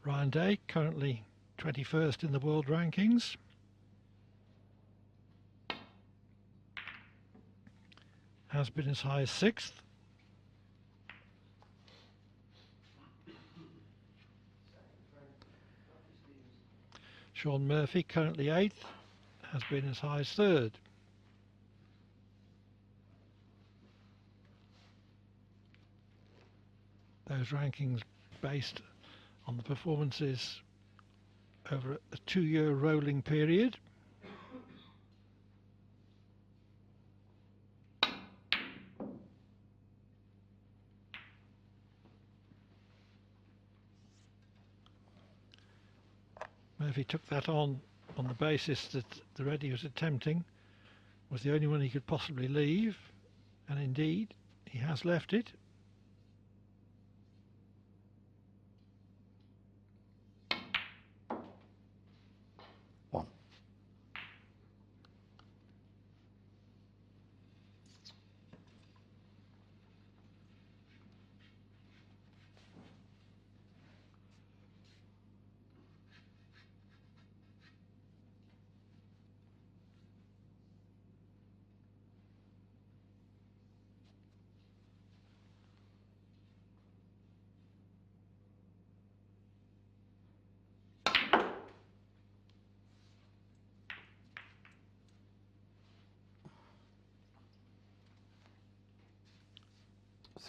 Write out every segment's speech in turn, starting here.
Ryan Day, currently 21st in the world rankings. Has been as high as 6th. Shaun Murphy, currently 8th, has been as high as 3rd. Those rankings based on the performances over a 2-year rolling period. Murphy took that on the basis that the red he was attempting was the only one he could possibly leave, and indeed he has left it. One.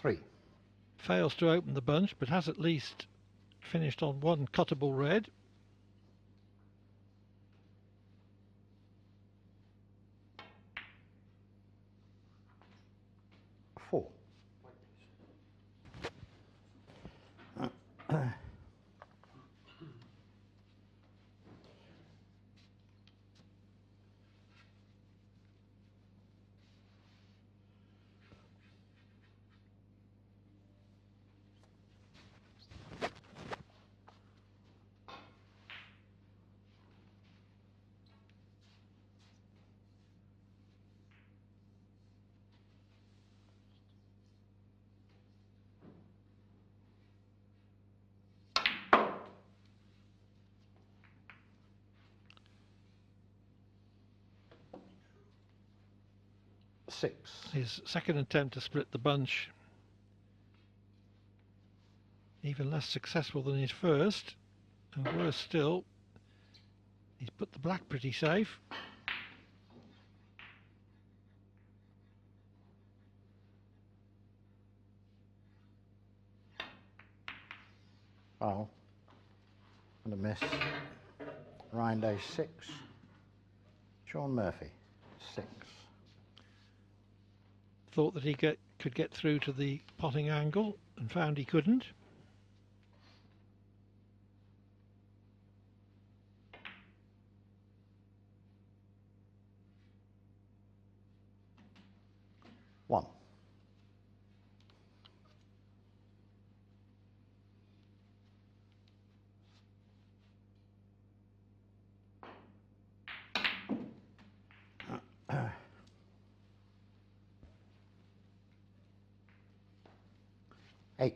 Three. Fails to open the bunch, but has at least finished on one cuttable red. Four. Six. His second attempt to split the bunch, even less successful than his first, and worse still, he's put the black pretty safe. Oh, and a miss. Ryan Day 6. Shaun Murphy 6. Thought that he could get through to the potting angle and found he couldn't. One. Eight.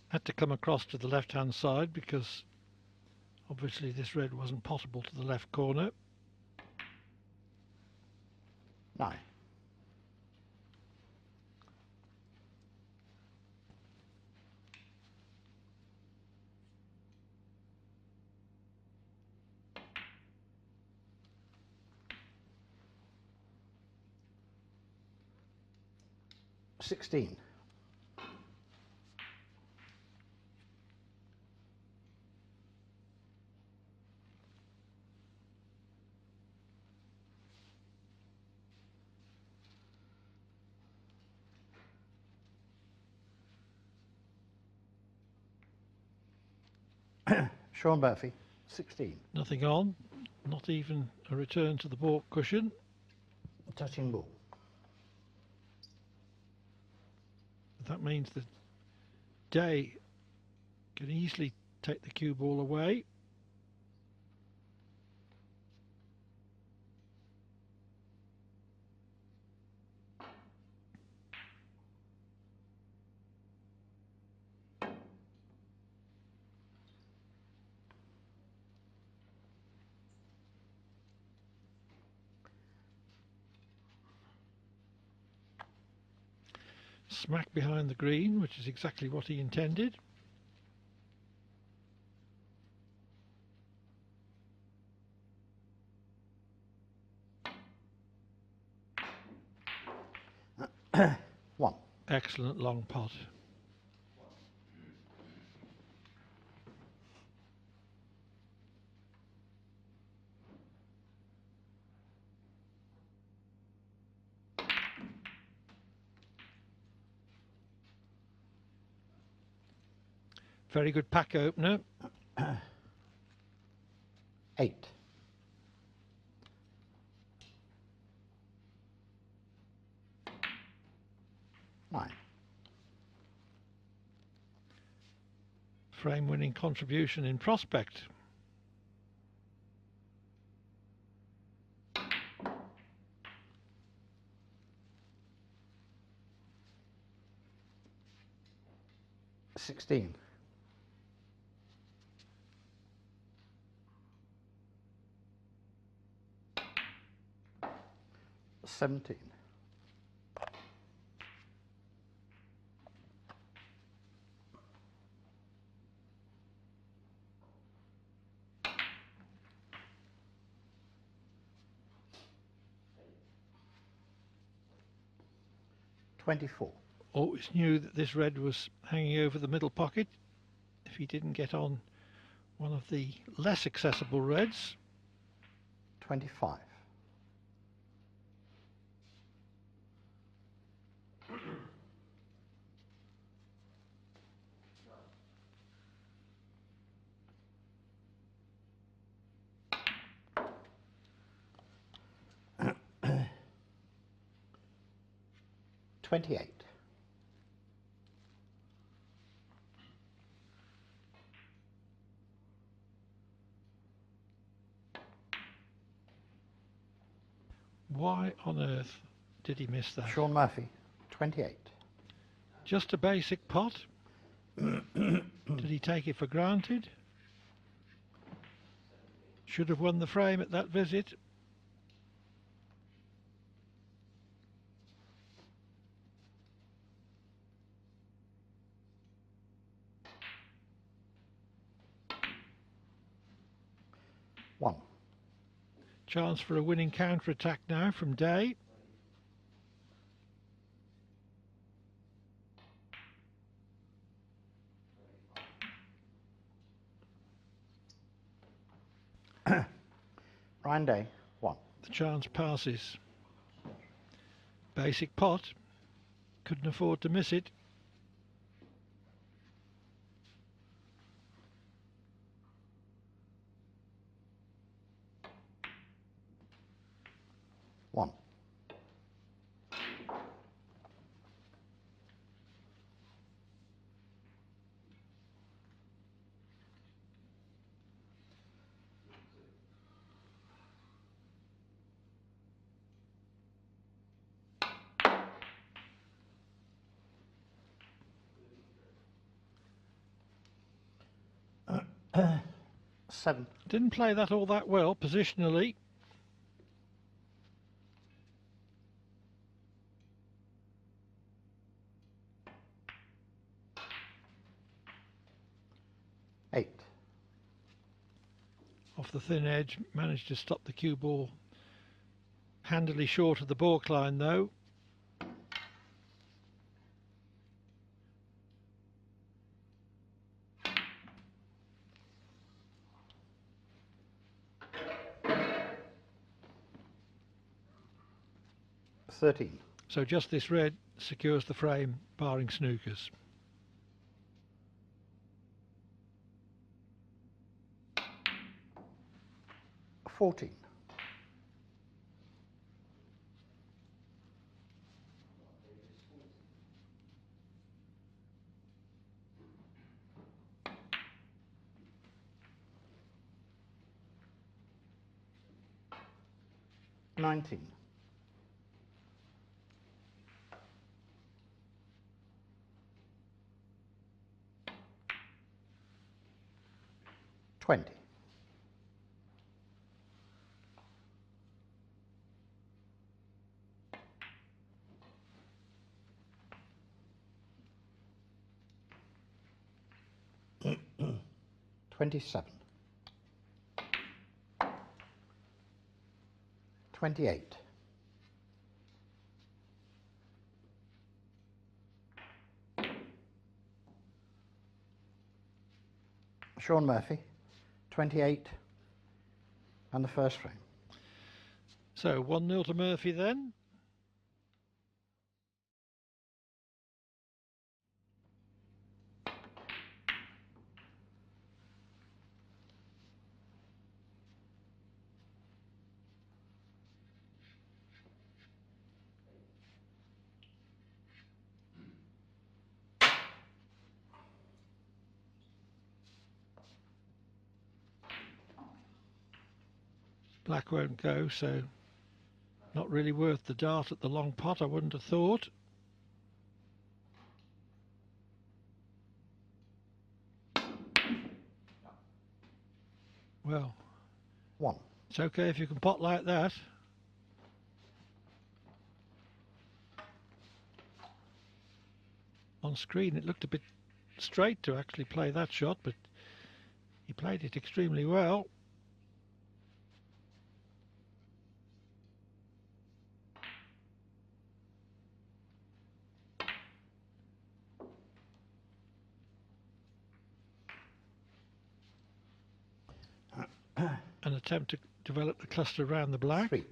Had to come across to the left hand side because obviously this red wasn't potable to the left corner. 9. $16. Shaun Murphy 16. Nothing on, not even a return to the baulk cushion. Touching ball. That means that Day can easily take the cue ball away. smack behind the green, which is exactly what he intended. One. Excellent long pot. Very good pack opener. 8. 9. Frame winning contribution in prospect. $16. 17. 24. Always knew that this red was hanging over the middle pocket if he didn't get on one of the less accessible reds. 25. 28. 'Why on earth did he miss that? Shaun Murphy, 28. Just a basic pot. Did he take it for granted? Should have won the frame at that visit. One. Chance for a winning counter-attack now from Day. Ryan Day, 1. The chance passes. Basic pot. Couldn't afford to miss it. One. Seven. Didn't play that all that well positionally. Eight. Off the thin edge, managed to stop the cue ball handily short of the balk line though. $13. So just this red secures the frame, barring snookers. $14. 19. 20. 27. 28. 'Shaun Murphy, 28 and the first frame. So 1-0 to Murphy then. Black won't go, so not really worth the dart at the long pot, I wouldn't have thought. Well, 1. it's okay if you can pot like that. On screen it looked a bit straight to actually play that shot, but he played it extremely well. An attempt to develop the cluster around the black. 3.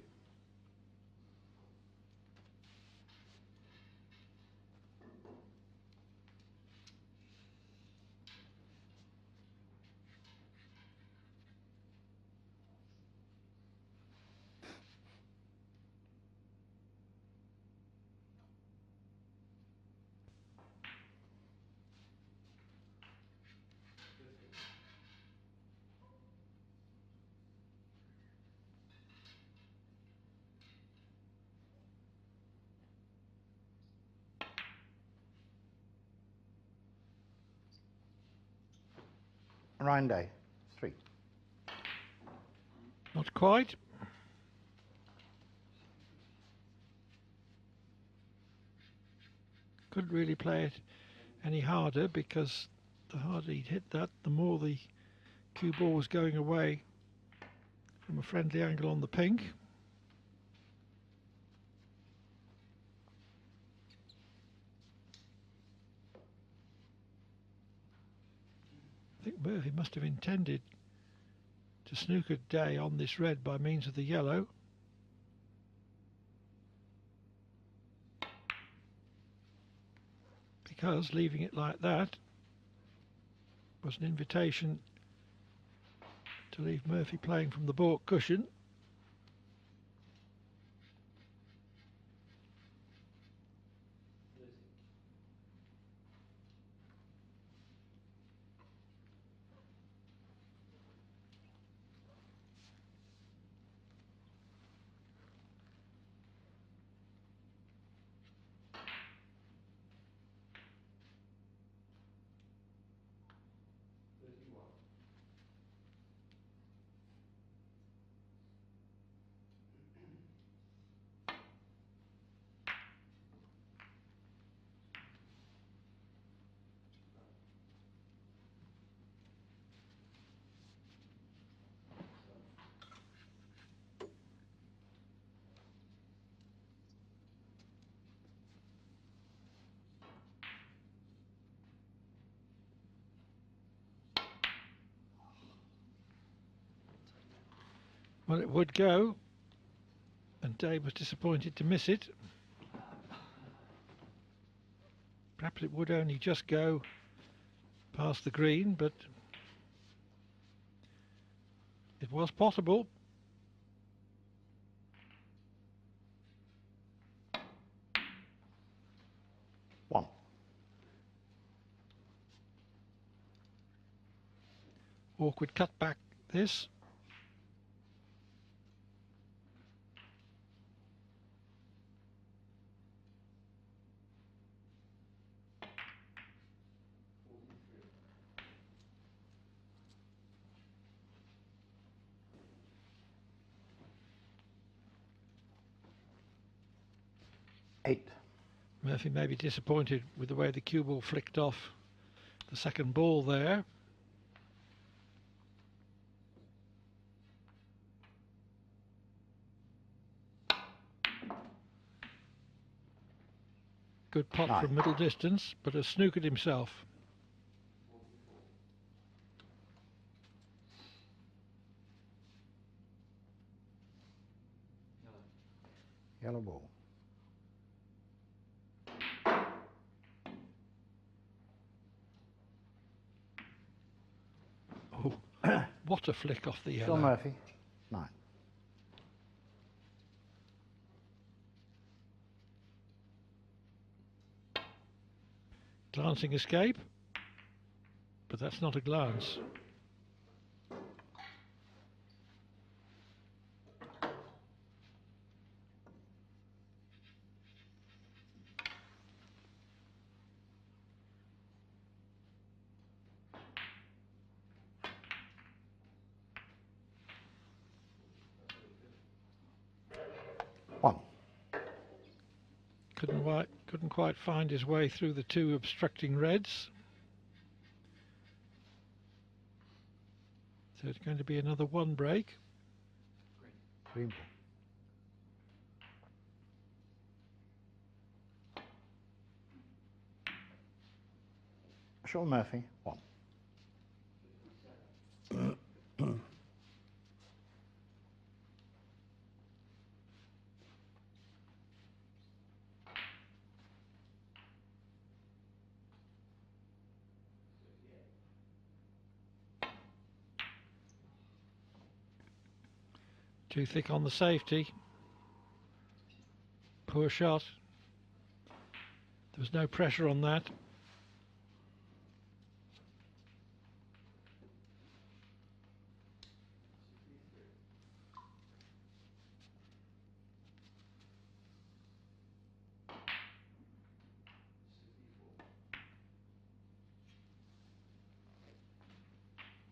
Round A, 3. Not quite. Couldn't really play it any harder, because the harder he'd hit that, the more the cue ball was going away from a friendly angle on the pink. I think Murphy must have intended to snooker day on this red by means of the yellow. Because leaving it like that was an invitation to leave Murphy playing from the baulk cushion. Well, it would go, and Dave was disappointed to miss it. Perhaps it would only just go past the green, but it was possible. One. Awkward cut back this. Eight. Murphy may be disappointed with the way the cue ball flicked off the second ball there. Good pot 9. from middle distance, but has snookered himself. Yellow ball. Oh, what a flick off the yellow. Shaun Murphy, 9. Glancing escape, but that's not a glance. One. Couldn't quite find his way through the two obstructing reds. So it's going to be another one break. Green ball. Shaun Murphy, 1. Too thick on the safety. Poor shot. There was no pressure on that.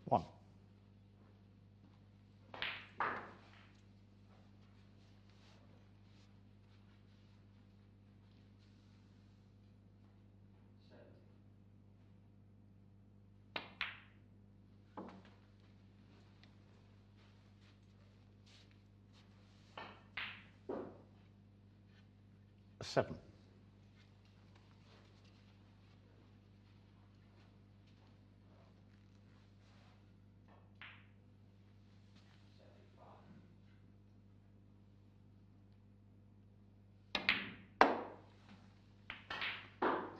One. Seven.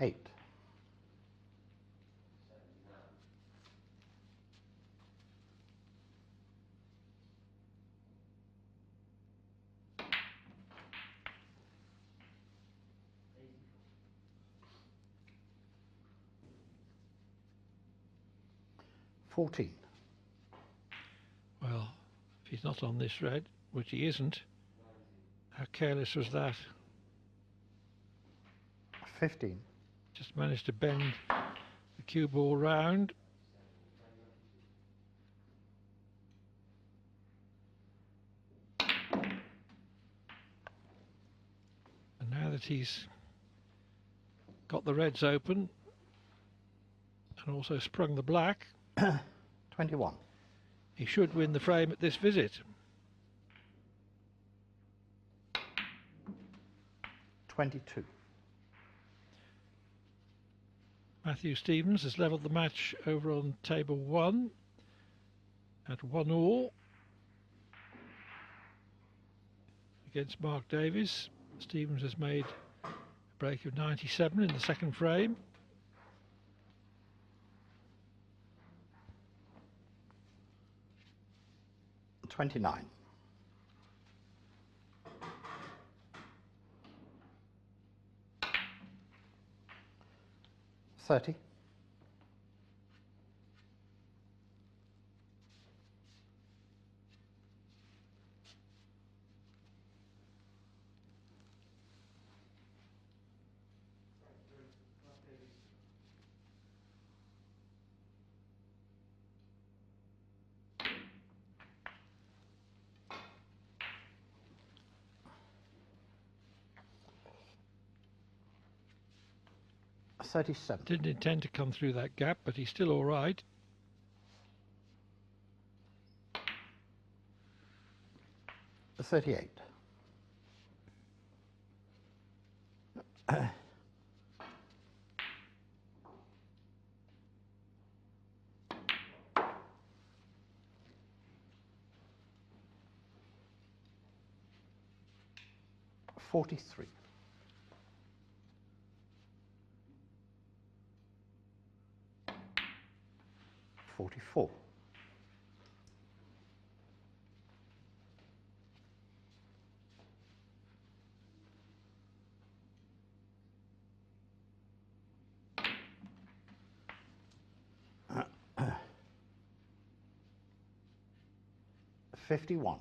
Eight. $14. Well, if he's not on this red, which he isn't, how careless was that? 15. Just managed to bend the cue ball round. And now that he's got the reds open and also sprung the black, 21. he should win the frame at this visit. 22. Matthew Stevens has levelled the match over on table 1 at 1-all against Mark Davies. Stevens has made a break of 97 in the second frame. $29. 30. $37. Didn't intend to come through that gap, but he's still all right. $38. 43. 44. 51.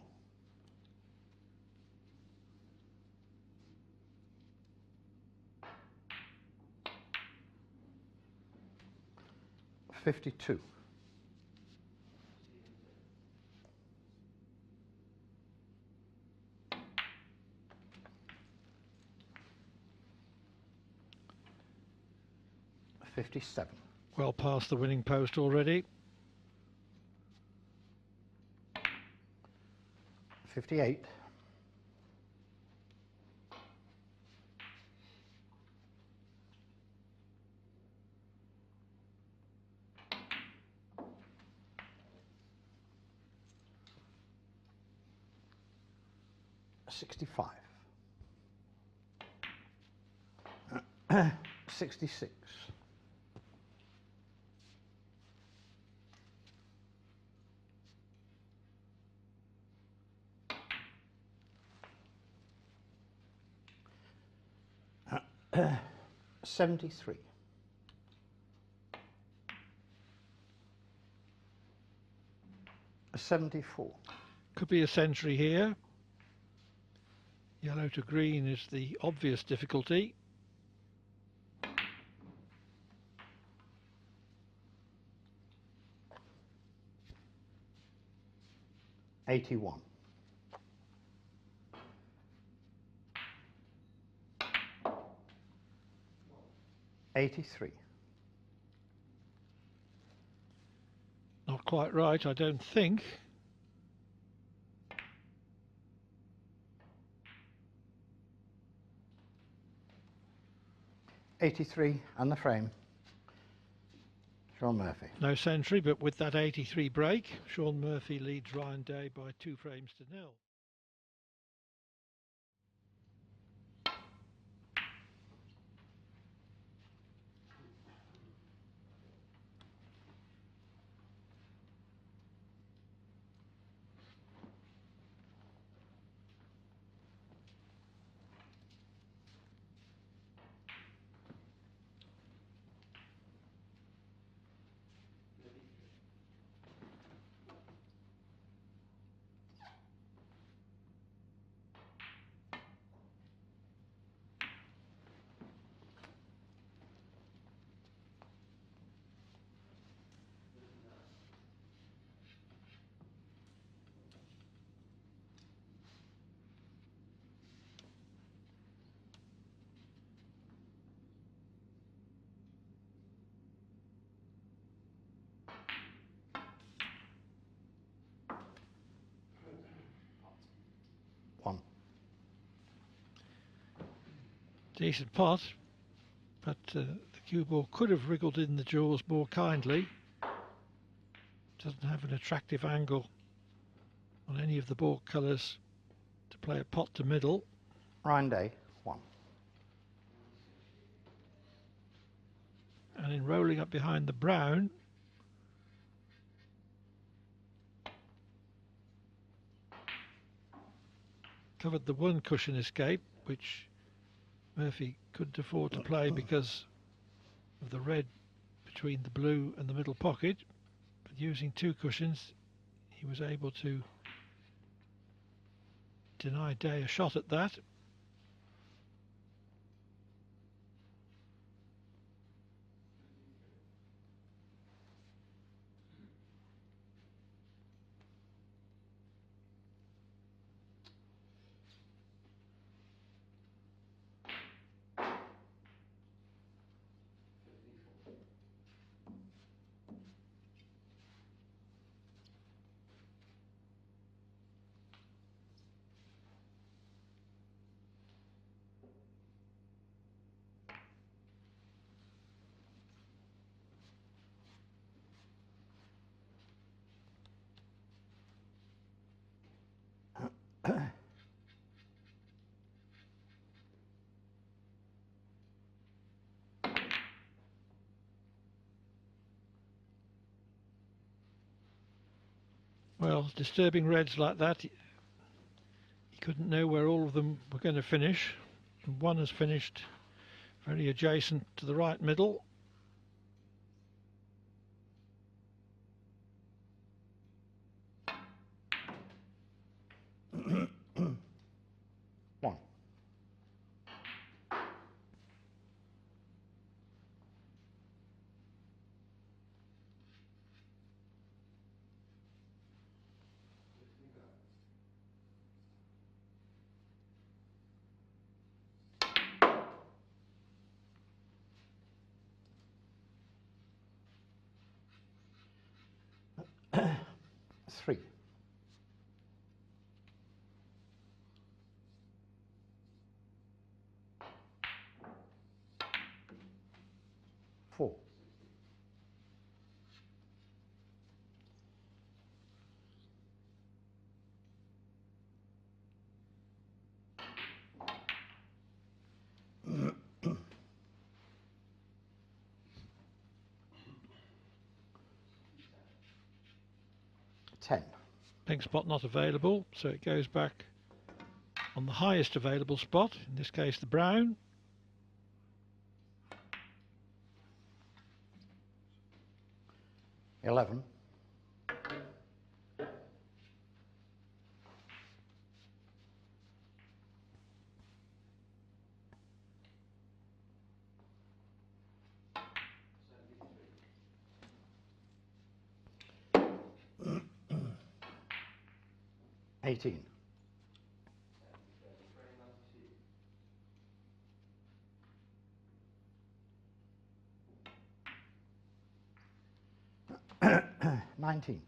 52. 57. Well past the winning post already. 58. 65. 66. 73. 74. Could be a century here. Yellow to green is the obvious difficulty. 81. 83. Not quite right, I don't think. 83 and the frame. Shaun Murphy. No century, but with that 83 break, Shaun Murphy leads Ryan Day by 2 frames to 0. Decent pot, but the cue ball could have wriggled in the jaws more kindly. Doesn't have an attractive angle on any of the ball colours to play a pot to middle. Ryan Day, 1. And in rolling up behind the brown, covered the one cushion escape, which Murphy couldn't afford to play because of the red between the blue and the middle pocket. But using 2 cushions, he was able to deny Day a shot at that. Well, disturbing reds like that, he couldn't know where all of them were going to finish. And one has finished very adjacent to the right middle. One. Three. Four. Ten. Pink spot not available, so it goes back on the highest available spot, in this case the brown. 11. 18. 19.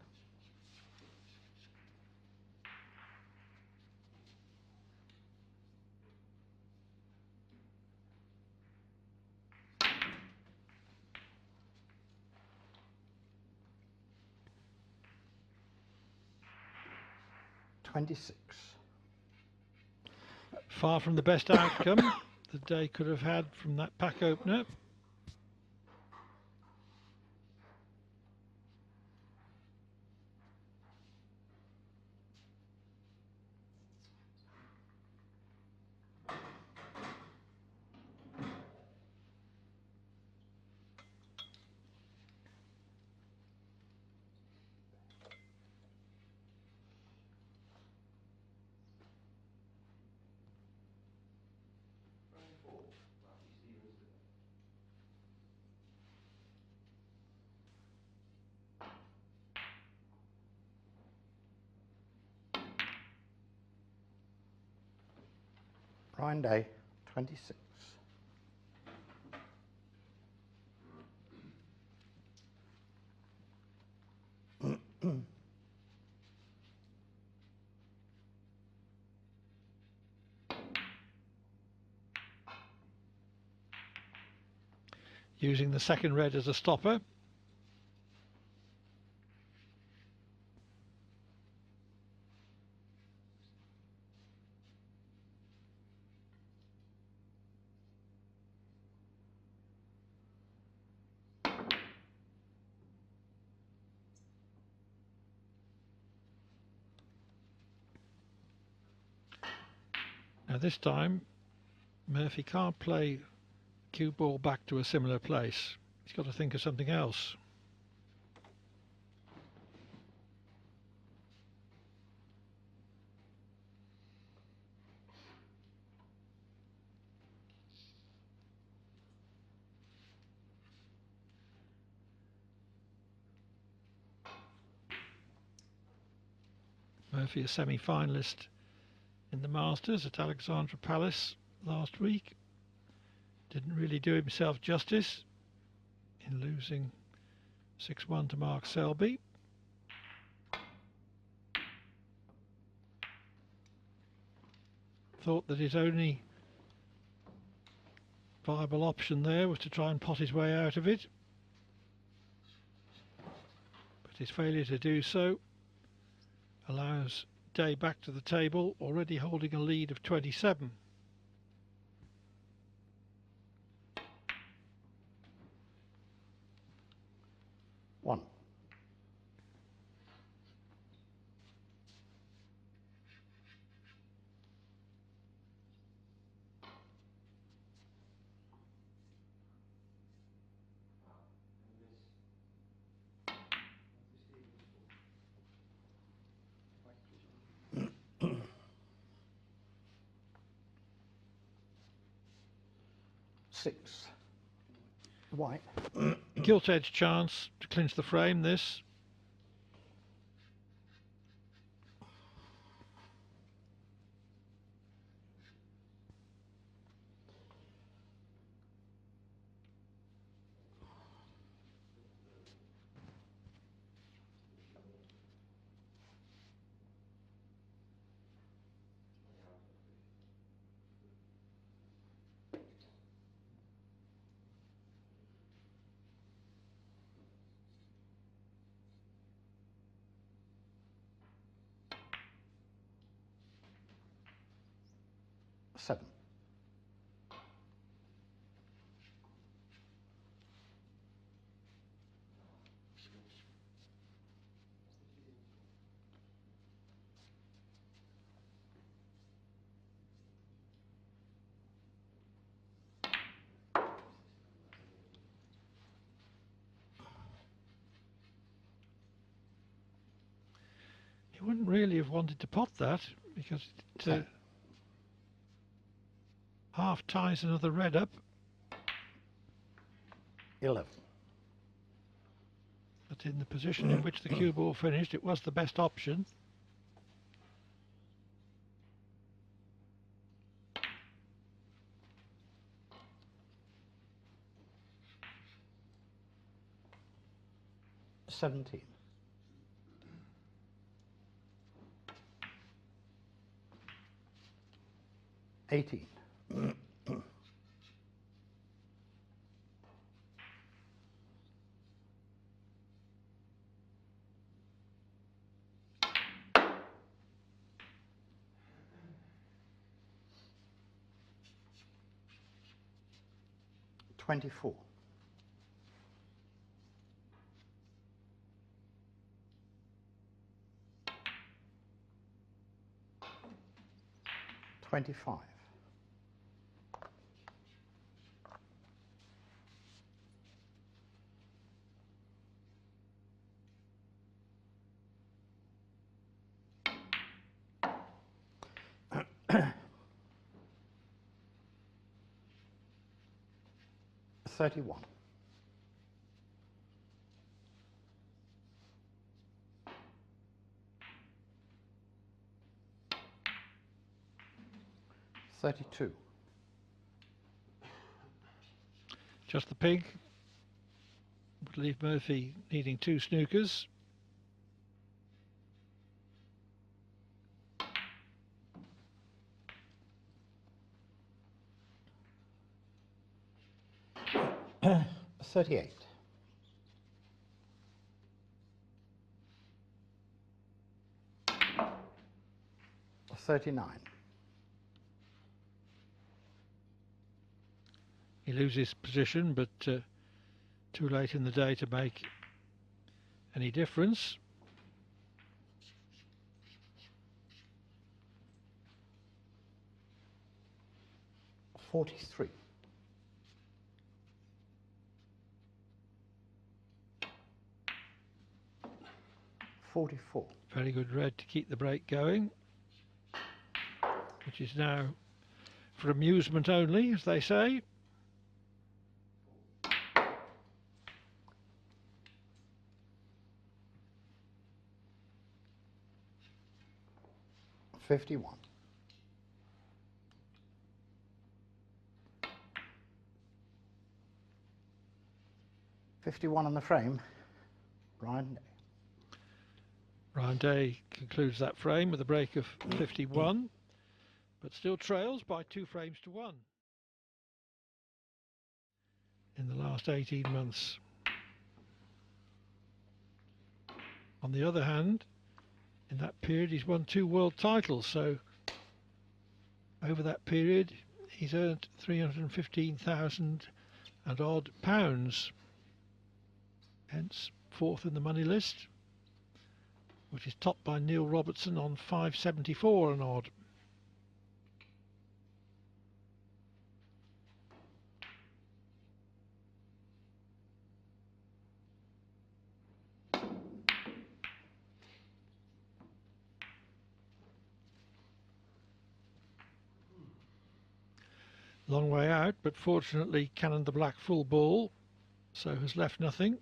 26. Far from the best outcome that they could have had from that pack opener. Brian Day, 26. Using the second red as a stopper. Now this time Murphy can't play cue ball back to a similar place. He's got to think of something else. Murphy, a semi-finalist in the Masters at Alexandra Palace last week, didn't really do himself justice in losing 6-1 to Mark Selby. Thought that his only viable option there was to try and pot his way out of it, but his failure to do so allows Day back to the table, already holding a lead of 27. One. 6 white. Gilt edge chance to clinch the frame, this. Seven. He wouldn't really have wanted to pot that because it half ties another red up. 11. But in the position in which the cue ball finished, it was the best option. $17. 18. 24. 25. 31. 32. Just the pig. Would leave Murphy needing 2 snookers. Uh, 38. 39. He loses position, but too late in the day to make any difference. 43. 44. Very good red to keep the break going, which is now for amusement only, as they say. 51. 51 on the frame. Ryan. Ryan Day concludes that frame with a break of 51, but still trails by 2 frames to 1 in the last 18 months. On the other hand, in that period he's won 2 world titles, so over that period he's earned 315,000 and odd pounds, hence 4th in the money list, which is topped by Neil Robertson on 574 and odd. Long way out, but fortunately cannoned the black full ball, so has left nothing.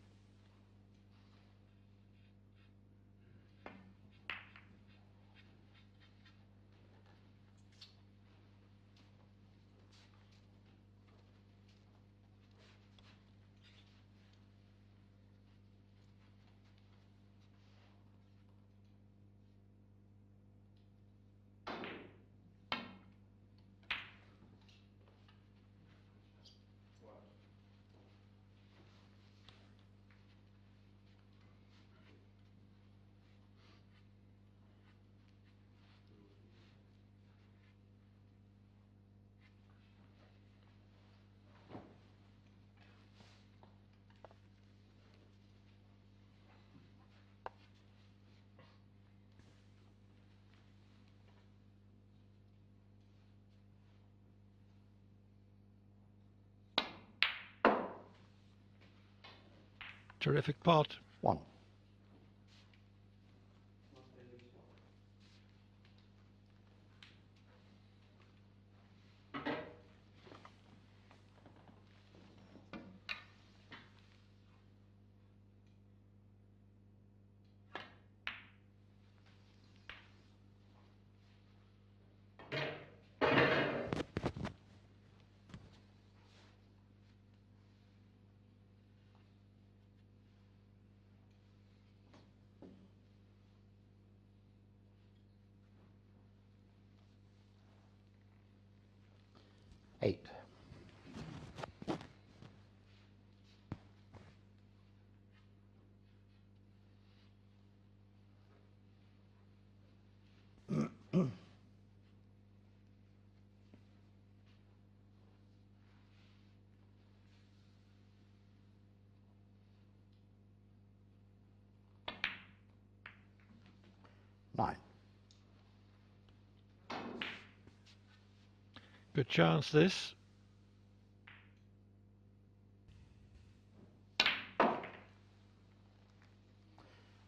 Terrific pot. 1. Eight. Nine. Good chance this.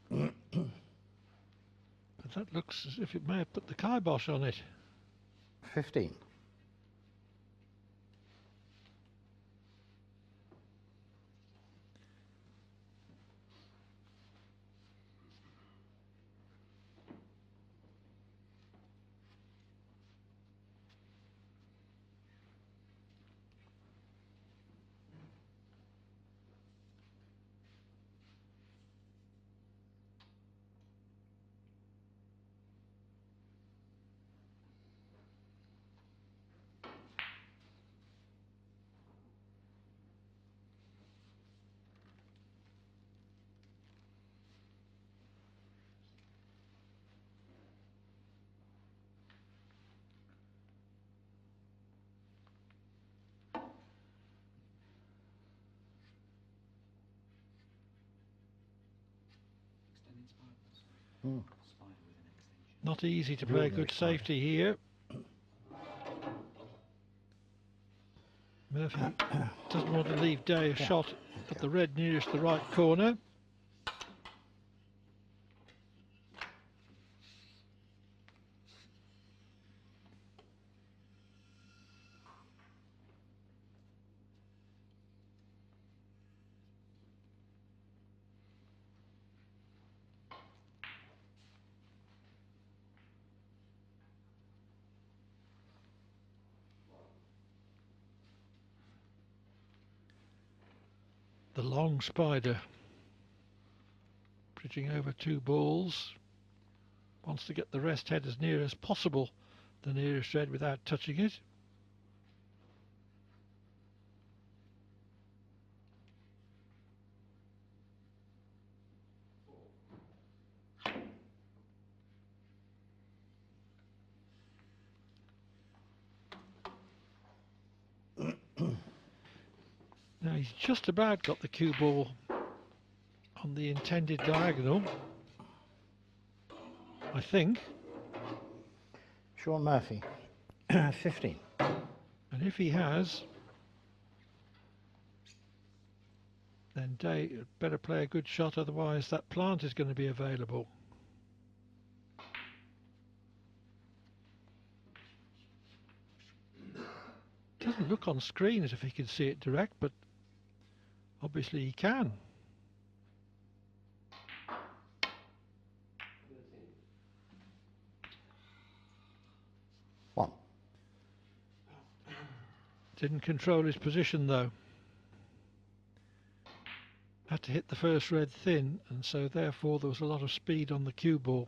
But that looks as if it may have put the kibosh on it. 15. Not easy to play good safety here. Murphy doesn't want to leave Day a shot at the red nearest the right corner. The long spider, bridging over 2 balls, wants to get the rest head as near as possible the nearest red without touching it. Now he's just about got the cue ball on the intended diagonal, I think. Shaun Murphy. 15. And if he has, then Day better play a good shot, otherwise that plant is going to be available. Doesn't doesn't look on screen as if he can see it direct, but obviously he can. One. Didn't control his position though. Had to hit the first red thin, and so therefore there was a lot of speed on the cue ball.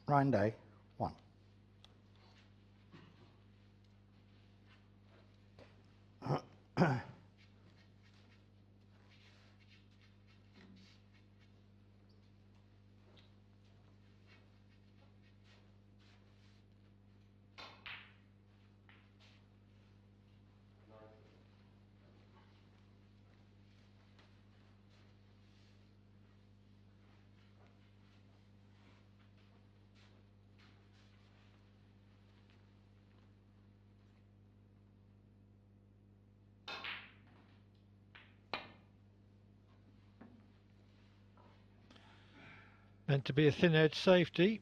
Ryan Day, 1. Meant to be a thin edge safety.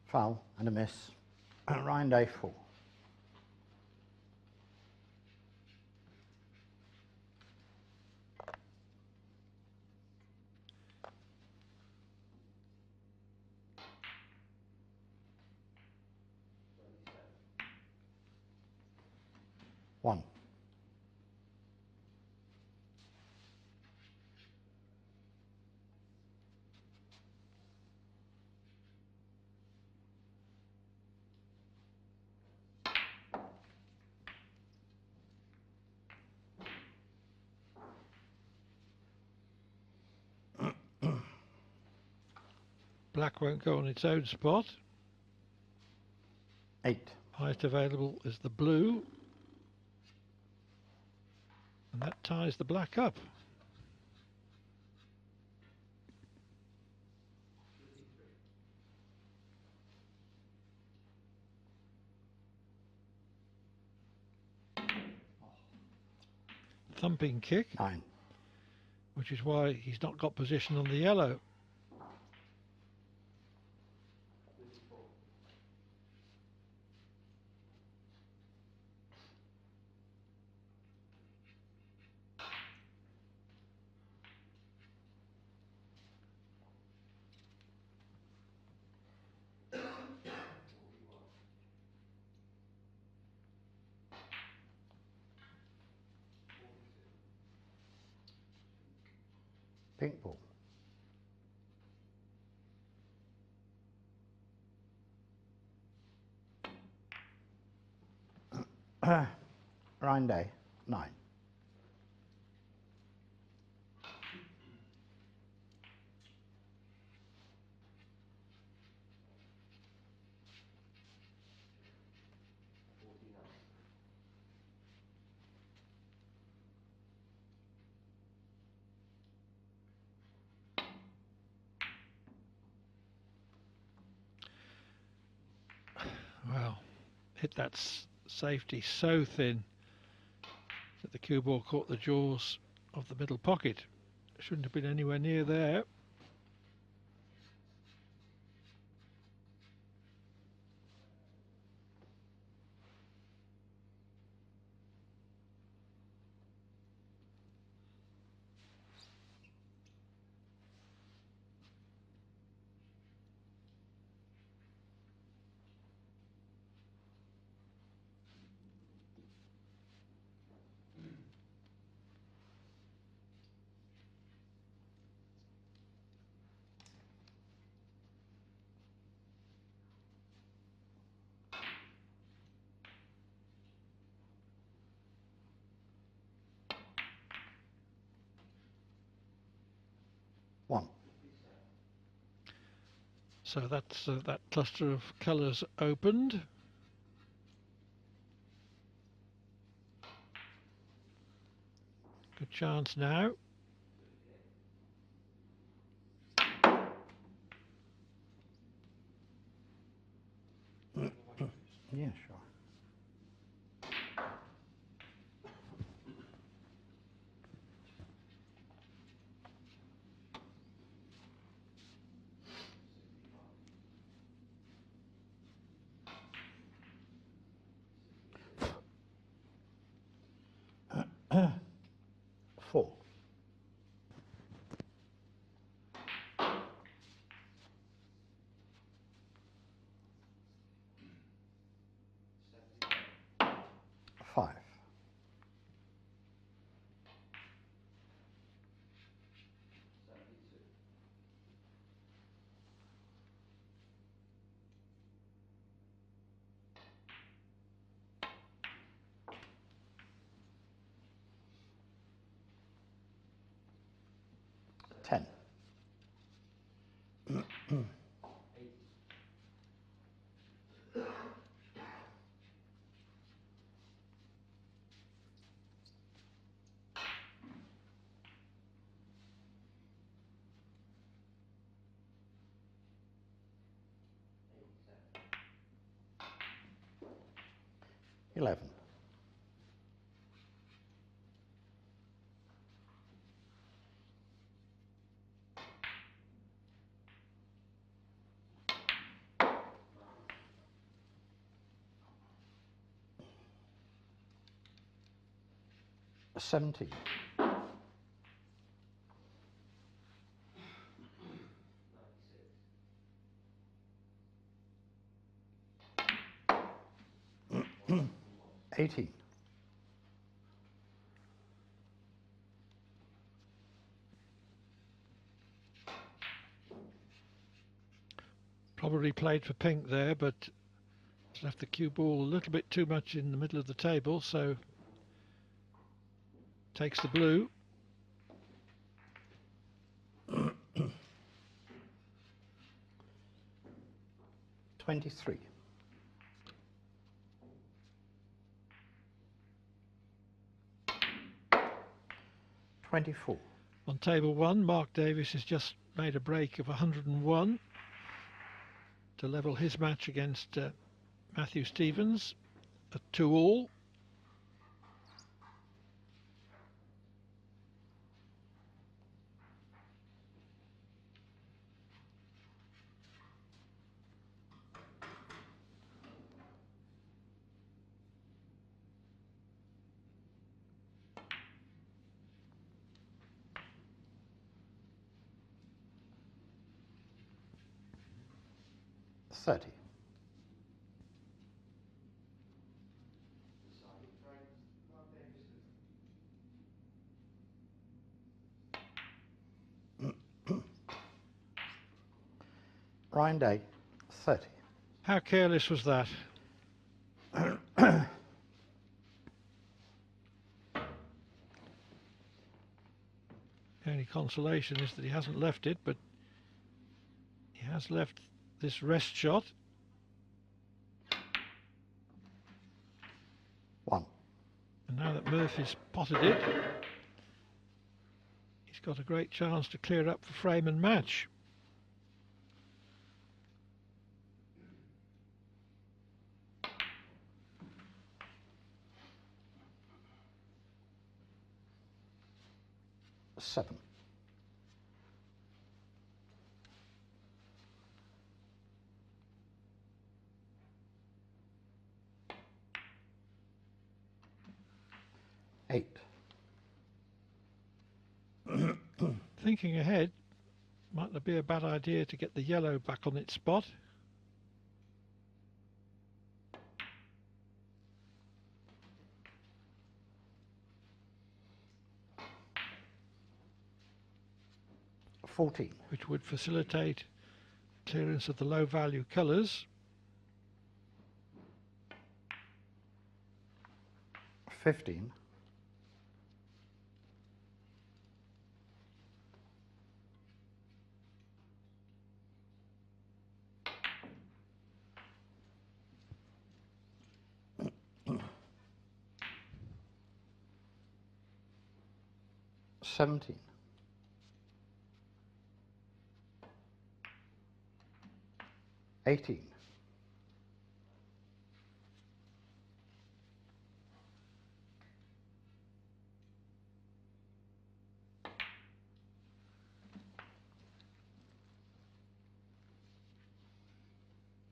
Foul and a miss. Ryan Day, 4. One. Black won't go on its own spot. 8. Highest available is the blue, and that ties the black up. Thumping kick, 9. which is why he's not got position on the yellow. Pink ball. Ryan Day, 9. Well, hit that safety so thin that the cue ball caught the jaws of the middle pocket. Shouldn't have been anywhere near there. One. So that's that cluster of colours opened. Good chance now. Yeah, sure. 11. $17. $18. Probably played for pink there, but left the cue ball a little bit too much in the middle of the table, so takes the blue. $23. $24. On table one, Mark Davis has just made a break of 101 to level his match against Matthew Stevens at 2-all. $30. Ryan Day, 30. How careless was that? The only consolation is that he hasn't left it, but he has left this rest shot. 1. And now that Murphy's potted it, he's got a great chance to clear up for frame and match. $7. $8. Thinking ahead, might not be a bad idea to get the yellow back on its spot. $14. Which would facilitate clearance of the low value colours. $15. $17. $18.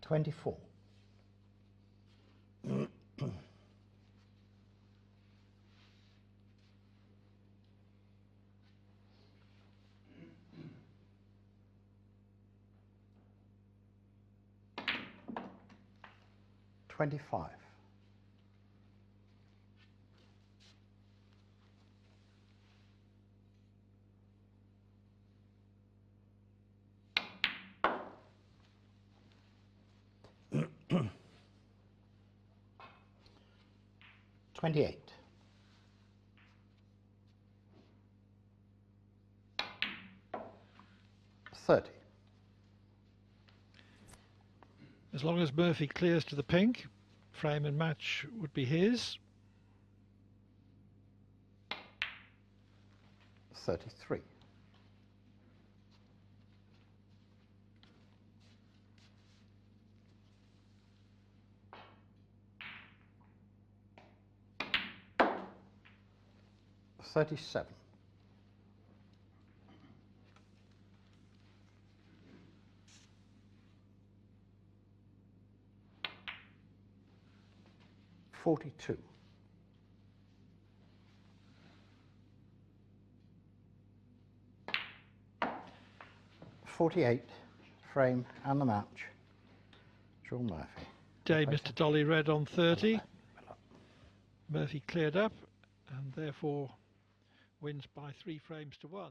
$24. $25. $28. $30. As long as Murphy clears to the pink, frame and match would be his. 33. 37. $42. 48, frame and the match. Shaun Murphy. Day Mr. Dolly Red on 30. Murphy cleared up and therefore wins by 3 frames to 1.